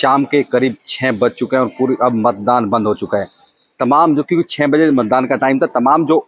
शाम के करीब 6 बज चुके हैं और पूरी अब मतदान बंद हो चुका है। तमाम जो, क्योंकि 6 बजे मतदान का टाइम था, तमाम जो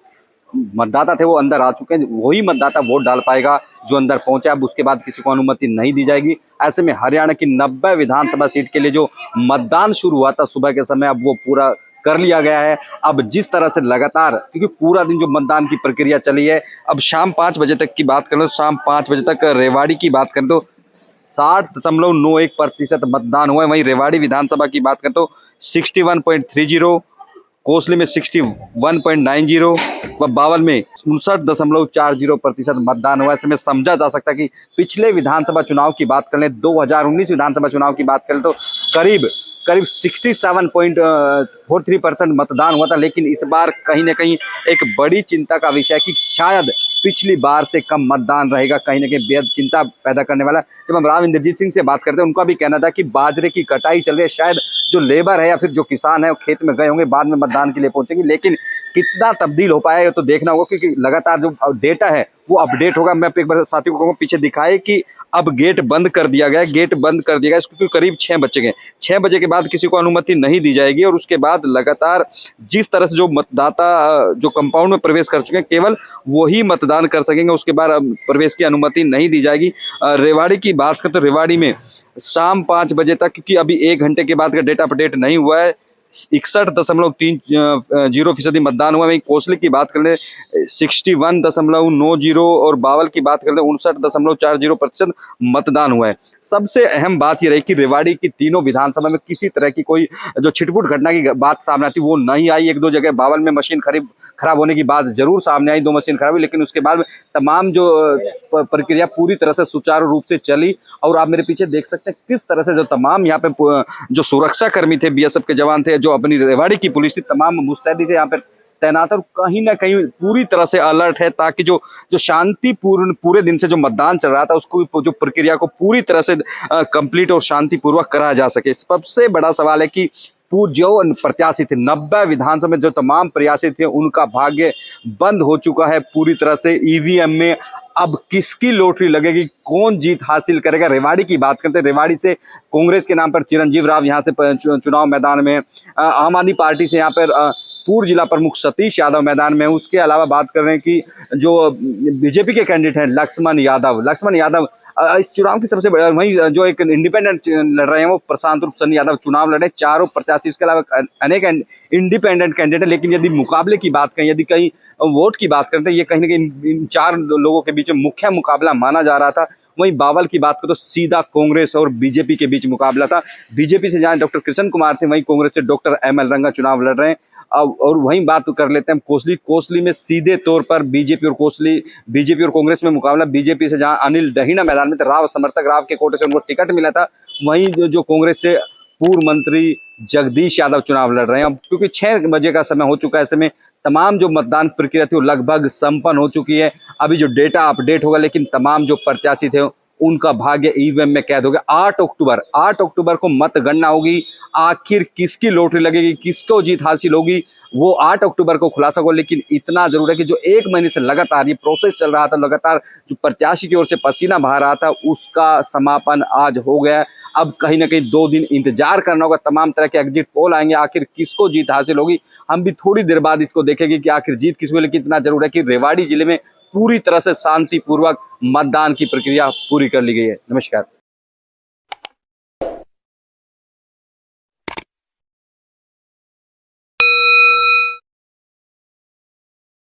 मतदाता थे वो अंदर आ चुके हैं। वही मतदाता वोट डाल पाएगा जो अंदर पहुंचा। अब उसके बाद किसी को अनुमति नहीं दी जाएगी। ऐसे में हरियाणा की 90 विधानसभा सीट के लिए जो मतदान शुरू हुआ था सुबह के समय, अब वो पूरा कर लिया गया है। अब जिस तरह से लगातार, क्योंकि पूरा दिन जो मतदान की प्रक्रिया चली है, अब शाम 5 बजे तक की बात करें तो शाम 5 बजे तक रेवाड़ी की बात करें तो 60.91% मतदान हुआ है। वहीं रेवाड़ी विधानसभा की बात करें तो 61.30, कोसली में 61.90 व बावल में 59.40% मतदान हुआ। ऐसे में समझा जा सकता है कि पिछले विधानसभा चुनाव की बात कर लें, 2019 विधानसभा चुनाव की बात करें तो करीब 67.43% मतदान हुआ था। लेकिन इस बार कहीं ना कहीं एक बड़ी चिंता का विषय है कि शायद पिछली बार से कम मतदान रहेगा। कहीं ना कहीं बेहद चिंता पैदा करने वाला। जब हम राव इंद्रजीत सिंह से बात करते हैं, उनका भी कहना था कि बाजरे की कटाई चल रही है, शायद जो लेबर है या फिर जो किसान है वो खेत में गए होंगे, बाद में मतदान के लिए पहुंचेंगे। लेकिन कितना तब्दील हो पाया है तो देखना होगा, क्योंकि लगातार जो डेटा है वो अपडेट होगा। मैं एक बार साथियों को कहूँगा पीछे दिखाए कि अब गेट बंद कर दिया गया है, गेट बंद कर दिया गया क्योंकि करीब 6 बज गए। 6 बजे के बाद किसी को अनुमति नहीं दी जाएगी और उसके बाद लगातार जिस तरह से जो मतदाता जो कंपाउंड में प्रवेश कर चुके हैं केवल वही मतदान कर सकेंगे। उसके बाद प्रवेश की अनुमति नहीं दी जाएगी। रेवाड़ी की बात करें तो रेवाड़ी में शाम 5 बजे तक, क्योंकि अभी 1 घंटे के बाद का डेटा अपडेट नहीं हुआ है, 61.30% मतदान हुआ। वहीं कोसली की बात करें 61.90 और बावल की बात करें 59.40% मतदान हुआ है। सबसे अहम बात यह रही कि रेवाड़ी की तीनों विधानसभा में किसी तरह की कोई जो छिटपुट घटना की बात सामने आती वो नहीं आई। 1-2 जगह बावल में मशीन खराब होने की बात जरूर सामने आई, 2 मशीन खराब हुई, लेकिन उसके बाद तमाम जो प्रक्रिया पूरी तरह से सुचारू रूप से चली। और आप मेरे पीछे देख सकते हैं किस तरह से जो तमाम यहाँ पे जो सुरक्षा कर्मी थे, बीएसएफ के जवान थे, जो अपनी रेवाड़ी की पुलिस थी, तमाम मुस्तैदी से यहाँ पर तैनात और कहीं ना कहीं पूरी तरह से अलर्ट है, ताकि जो शांतिपूर्ण पूरे दिन से जो मतदान चल रहा था उसको जो प्रक्रिया को पूरी तरह से कंप्लीट और शांतिपूर्वक कराया जा सके। सबसे बड़ा सवाल है कि जो प्रत्याशी थे 90 विधानसभा में जो तमाम प्रत्याशी थे उनका भाग्य बंद हो चुका है पूरी तरह से। ईवीएम में अब किसकी लॉटरी लगेगी, कौन जीत हासिल करेगा। रेवाड़ी की बात करते हैं, रेवाड़ी से कांग्रेस के नाम पर चिरंजीव राव यहाँ से चुनाव मैदान में, आम आदमी पार्टी से यहाँ पर पूर्व जिला प्रमुख सतीश यादव मैदान में। उसके अलावा बात कर रहे हैं कि जो बीजेपी के कैंडिडेट हैं लक्ष्मण यादव इस चुनाव की सबसे बड़ी, वहीं जो एक इंडिपेंडेंट लड़ रहे हैं वो प्रशांत रूप सन्नी यादव चुनाव लड़ रहे हैं। चारों प्रत्याशी, इसके अलावा अनेक इंडिपेंडेंट कैंडिडेट हैं। लेकिन यदि मुकाबले की बात करें, यदि कहीं वोट की बात करते हैं, ये कहीं ना कहीं इन 4 लोगों के बीच में मुख्य मुकाबला माना जा रहा था। वहीं बावल की बात करें तो सीधा कांग्रेस और बीजेपी के बीच मुकाबला था। बीजेपी से जहां डॉक्टर कृष्ण कुमार थे, वहीं कांग्रेस से डॉक्टर ML रंगा चुनाव लड़ रहे हैं। और वहीं बात कर लेते हैं कोसली में सीधे तौर पर बीजेपी और कांग्रेस में मुकाबला। बीजेपी से जहां अनिल दहीना मैदान में थे, राव समर्थक, राव के कोटे से उनको टिकट मिला था। वहीं जो कांग्रेस से पूर्व मंत्री जगदीश यादव चुनाव लड़ रहे हैं। अब क्योंकि 6 बजे का समय हो चुका है, ऐसे में तमाम जो मतदान प्रक्रिया थी वो लगभग संपन्न हो चुकी है। अभी जो डेटा अपडेट होगा, लेकिन तमाम जो प्रत्याशी थे उनका भाग्य ईवीएम में कैद हो गया। 8 अक्टूबर को मतगणना होगी। आखिर किसकी लॉटरी लगेगी, किसको जीत हासिल होगी, वो 8 अक्टूबर को खुलासा होगा। लेकिन इतना जरूर है कि जो 1 महीने से लगातार ये प्रोसेस चल रहा था, लगातार जो प्रत्याशी की ओर से पसीना बहा रहा था, उसका समापन आज हो गया। अब कहीं ना कहीं 2 दिन इंतजार करना होगा। तमाम तरह के एग्जिट पोल आएंगे, आखिर किसको जीत हासिल होगी हम भी थोड़ी देर बाद इसको देखेंगे कि आखिर जीत किसको। लेकिन इतना जरूर है कि रेवाड़ी जिले में पूरी तरह से शांतिपूर्वक मतदान की प्रक्रिया पूरी कर ली गई है। नमस्कार।